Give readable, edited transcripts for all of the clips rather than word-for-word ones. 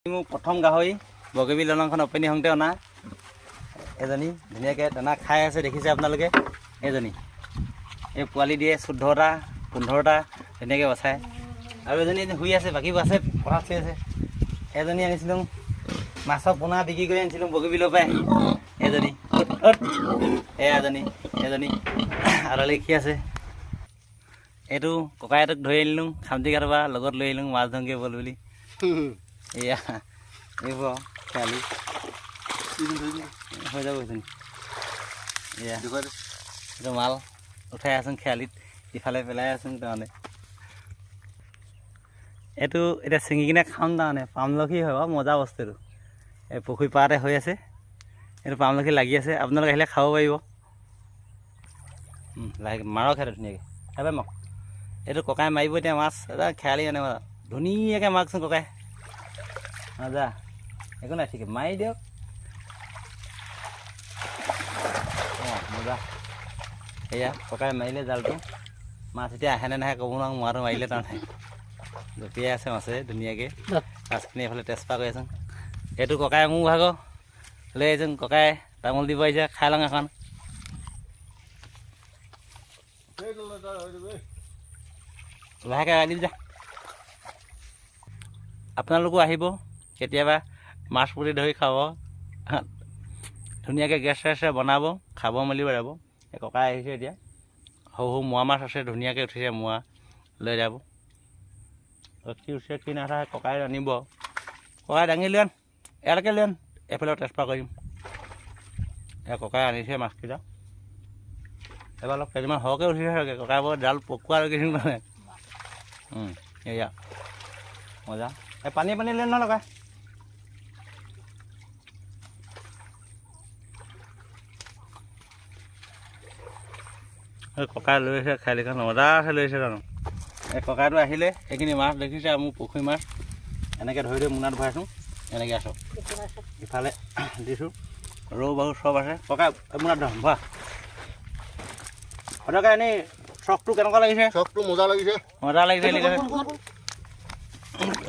মোৰ প্ৰথম গাহৰি বগীবিল দলংখন অপেনি হওঁতে অনা এজনী ধুনীয়াকৈ দানা খাই আছে দেখিছে আপোনালোকে। এজনী এই পোৱালি দিয়ে 14টা 15টা ধুনীয়াকৈ বচায়। আৰু এজনী শুই আছে, বাকীবোৰ আছে পথাৰত চুই আছে। এজনী আনিছিলোঁ মাছৰ পোনা বিক্ৰী কৰি আনিছিলোঁ বগীবিলৰ পৰাই। এজনী এজনী আৰু লিখি আছে। এইটো ককাইহঁতক ধৰি আনিলোঁ খামটিঘাটৰ পৰা, লগত লৈ আহিলোঁ মাছ ধংকে বল বুলি। এয়া এইবোৰ খেয়ালি হৈ যাব এইখিনি। এয়া এইটো মাল উঠাই আছোং খেয়ালিত, ইফালে পেলাই আছোং তাৰমানে। এইটো এতিয়া ছিঙি কিনে খাম তাৰমানে। পামলখি হয় বাৰু, মজা বস্তু এইটো। এই পুখুৰী পাৰতে হৈ আছে, এইটো পামলখি লাগি আছে। আপোনালোকে আহিলে খাব পাৰিব। লাহেকৈ মাৰক সেইটো ধুনীয়াকৈ খাই মাৰক। এইটো ককাই মাৰিব এতিয়া মাছ। এটা খেয়ালি মানে ধুনীয়াকৈ মাৰকচোন ককাই। যা একো নাই, ঠিক মাৰি দিয়ক। অঁ মজা। এয়া ককাই মাৰিলে জালটো। মাছ এতিয়া আহেনে নাহে ক'ব নোৱাৰোঁ, মৰাটো মাৰিলে তাৰমানে জঁপিয়াই আছে মাছে ধুনীয়াকৈ। মাছখিনি এইফালে তেজপা কৰি আছোং। এইটো ককাই মোৰ ভাগৰ লৈ আহিছোং। ককাই তামোল দিব আহিছে, খাই লওঁ এখন। লাহেকৈ আনি যা। আপোনালোকো আহিব কেতিয়াবা, মাছ পুৰি ধৰি খাব। ধুনীয়াকৈ গেছ চেছে বনাব, খাব মেলিব যাব। এই ককাই আহিছে এতিয়া। সৰু সৰু মোৱা মাছ আছে, ধুনীয়াকৈ উঠিছে মোৱা, লৈ যাব। কি উঠিছে কি নাথাকে ককাই আনিব। ককাই দাঙি লৈ আন, ইয়ালৈকে লৈ আন, এইফালে ট্ৰেন্সফাৰ কৰিম। এই ককাই আনিছে মাছকেইটা। এইবাৰ অলপ কেইদিনমান সৰহকৈ উঠিছে চাগে। ককাই বৰ জাল পকোৱা লৈ গৈছিল মানে। এয়া মজা। এই পানী পানী লৈ নহয় ককাই। এই ককাই লৈ আহিছে খেয়ালিখন, মজাকৈ লৈ আহিছে জানো। এই ককাইটো আহিলে এইখিনি মাছ দেখিছে, মোৰ পুখুৰী মাছ এনেকৈ ধৰি ধৰি মোনাত ভৰাইছোঁ। এনেকৈ আছোঁ, ইফালে দিছোঁ ৰৌ বাহু চব আছে। ককাই মোনাত ধৰা ভৰা। সদায় এনেই চকটো কেনেকুৱা লাগিছে? চকটো মজা লাগিছে, মজা লাগিছে।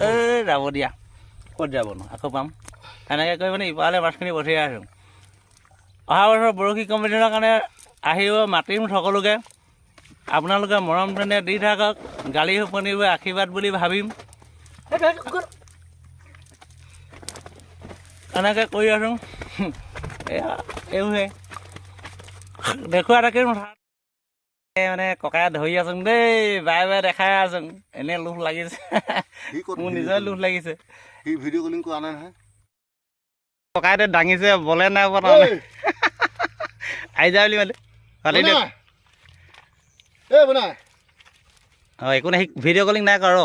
এই যাব দিয়া, ক'ত যাবনো, আকৌ পাম। এনেকৈ কৰি মানে ইফালে মাছখিনি পঠিয়াই আছোঁ। অহা বছৰ বৰশী কম্পিটিশ্যনৰ কাৰণে আহিব, মাতিম সকলোকে। আপোনালোকে মৰম তেনে দি থাকক, গালি শুপনিবোৰ আশীৰ্বাদ বুলি ভাবিম। এনেকৈ কৰি আছোঁ। এয়া এইবোৰহে দেখুৱাই থাকিম। মানে ককাই ধৰি আছোং দেই, বাৰে বাৰে দেখাই আছোং। এনেই লোভ লাগিছে, মোৰ নিজৰে লোভ লাগিছে। সি ভিডিঅ' কলিং কৰা নাই নহয়। ককাইটো দাঙিছে, বলে নাই পোৱা তাৰমানে। আহি যা বুলি মাতে, পাতি দিয়ক। বনাই অঁ একো নাই, ভিডিঅ' কলিং নাই কৰ।